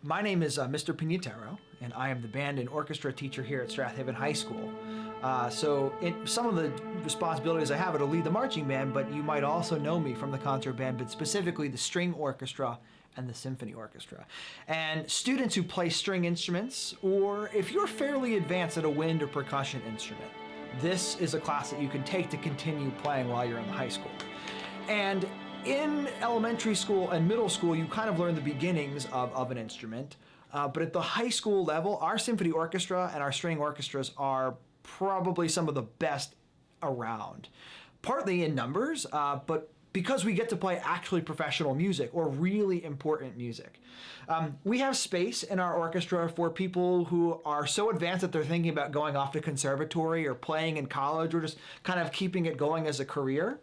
My name is Mr. Pignataro, and I am the band and orchestra teacher here at Strathaven High School. Some of the responsibilities I have are to lead the marching band, but you might also know me from the concert band, but specifically the string orchestra and the symphony orchestra. And students who play string instruments, or if you're fairly advanced at a wind or percussion instrument, this is a class that you can take to continue playing while you're in the high school. And in elementary school and middle school, you kind of learn the beginnings of an instrument. But at the high school level, our symphony orchestra and our string orchestras are probably some of the best around. Partly in numbers, but because we get to play actually professional music or really important music. We have space in our orchestra for people who are so advanced that they're thinking about going off to conservatory or playing in college or just kind of keeping it going as a career.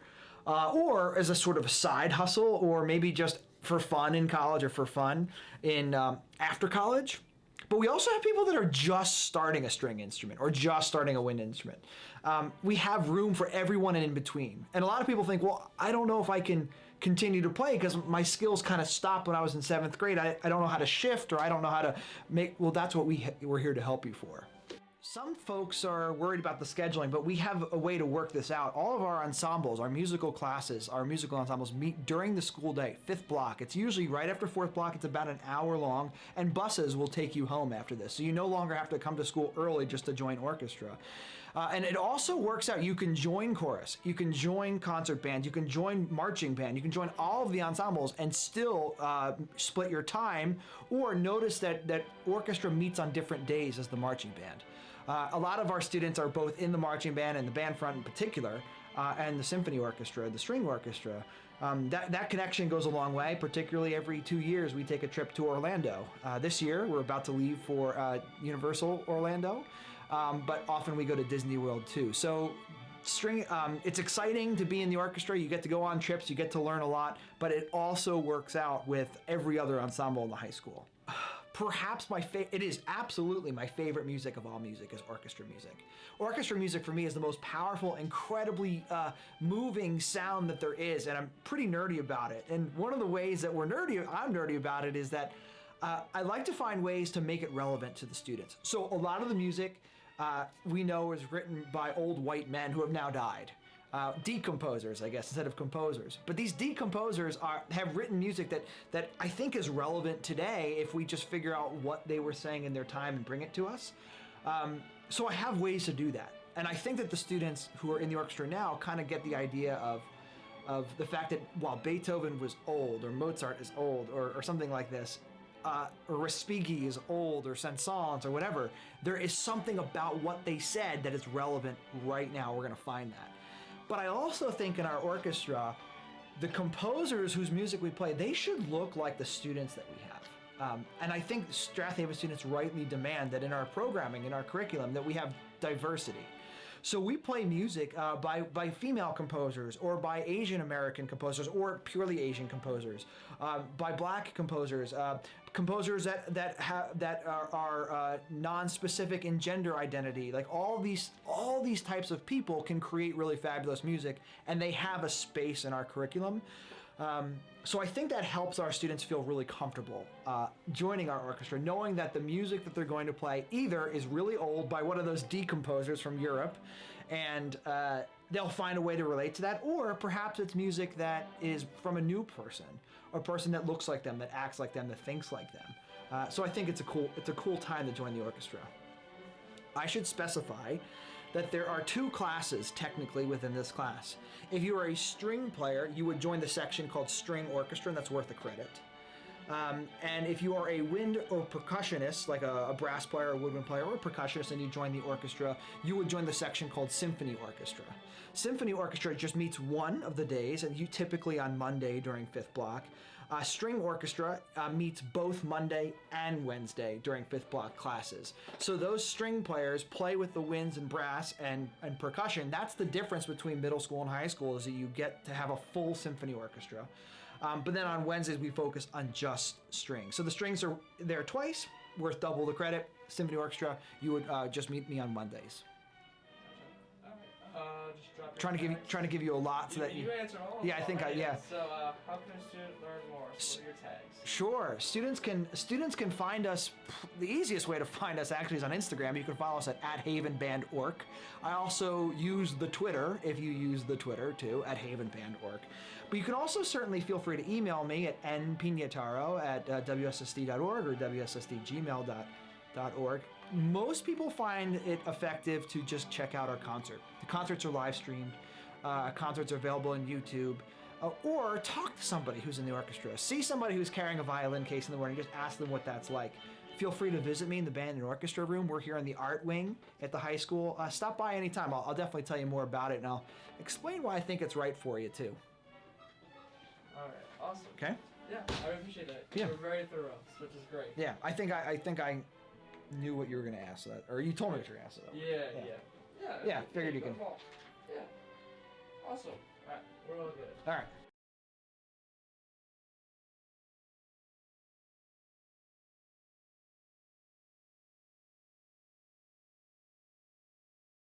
Or as a sort of a side hustle, or maybe just for fun in college or for fun in after college. But we also have people that are just starting a string instrument or just starting a wind instrument. We have room for everyone in between. And a lot of people think, well, I don't know if I can continue to play because my skills kind of stopped when I was in 7th grade. I don't know how to shift, or I don't know how to make, well, that's what we're here to help you for. Some folks are worried about the scheduling, but we have a way to work this out. All of our ensembles, our musical classes, our musical ensembles meet during the school day, 5th block. It's usually right after 4th block. It's about an hour long, and buses will take you home after this. So you no longer have to come to school early just to join orchestra. And it also works out. You can join chorus, you can join concert band, you can join marching band, you can join all of the ensembles and still split your time, or notice that orchestra meets on different days as the marching band. A lot of our students are both in the marching band and the band front in particular, and the symphony orchestra, the string orchestra. That connection goes a long way, particularly every 2 years we take a trip to Orlando. This year we're about to leave for Universal Orlando, but often we go to Disney World too. So it's exciting to be in the orchestra. You get to go on trips, you get to learn a lot, but it also works out with every other ensemble in the high school. Perhaps it is absolutely my favorite music of all music is orchestra music. Orchestra music for me is the most powerful, incredibly moving sound that there is, and I'm pretty nerdy about it. And one of the ways that I'm nerdy about it is that I like to find ways to make it relevant to the students. So a lot of the music we know is written by old white men who have now died. Decomposers, I guess, instead of composers. But these decomposers have written music that I think is relevant today if we just figure out what they were saying in their time and bring it to us. So I have ways to do that. And I think that the students who are in the orchestra now kind of get the idea of the fact that while Beethoven was old, or Mozart is old, or something like this, or Respighi is old, or Saint-Saëns, or whatever, there is something about what they said that is relevant right now. We're going to find that. But I also think in our orchestra, the composers whose music we play, they should look like the students that we have. And I think Strathaven students rightly demand that in our programming, in our curriculum, that we have diversity. So we play music by female composers, or by Asian American composers, or purely Asian composers, by black composers, composers that are non-specific in gender identity. Like all these types of people can create really fabulous music, and they have a space in our curriculum. So I think that helps our students feel really comfortable joining our orchestra, knowing that the music that they're going to play either is really old by one of those decomposers from Europe, and they'll find a way to relate to that, or perhaps it's music that is from a new person, or a person that looks like them, that acts like them, that thinks like them. So I think it's a cool time to join the orchestra. I should specify that there are 2 classes technically within this class. If you are a string player, you would join the section called String Orchestra, and that's worth a credit. And if you are a wind or percussionist, like a brass player, a woodwind player, or a percussionist, and you join the orchestra, you would join the section called Symphony Orchestra. Symphony Orchestra just meets one of the days, and you typically on Monday during 5th block. String Orchestra meets both Monday and Wednesday during 5th block classes. So those string players play with the winds and brass and percussion. That's the difference between middle school and high school, is that you get to have a full symphony orchestra. But then on Wednesdays, we focus on just strings. So the strings are there twice, worth double the credit. Symphony orchestra, you would just meet me on Mondays. Just drop trying to give you a lot so that you answered all of Yeah, I think already. yeah. So how can a student learn more? So what are your tags? Sure. Students can find us. The easiest way to find us actually is on Instagram. You can follow us at @HavenBandOrg. I also use the Twitter, if you use the Twitter too, at @HavenBandOrg. But you can also certainly feel free to email me at npignataro@wssd.org or wssdgmail.org. Most people find it effective to just check out our concert. The concerts are live streamed. Concerts are available on YouTube. Or talk to somebody who's in the orchestra. See somebody who's carrying a violin case in the morning. Just ask them what that's like. Feel free to visit me in the band and orchestra room. We're here in the art wing at the high school. Stop by anytime. I'll definitely tell you more about it, and I'll explain why I think it's right for you too. All right, awesome. Okay. Yeah, I appreciate that. Yeah. You're very thorough, which is great. Yeah, I think I knew what you were going to ask that, or you told me what you were going to ask that. Yeah. Yeah, figured you can. Yeah. Awesome. All right, we're all good. All right.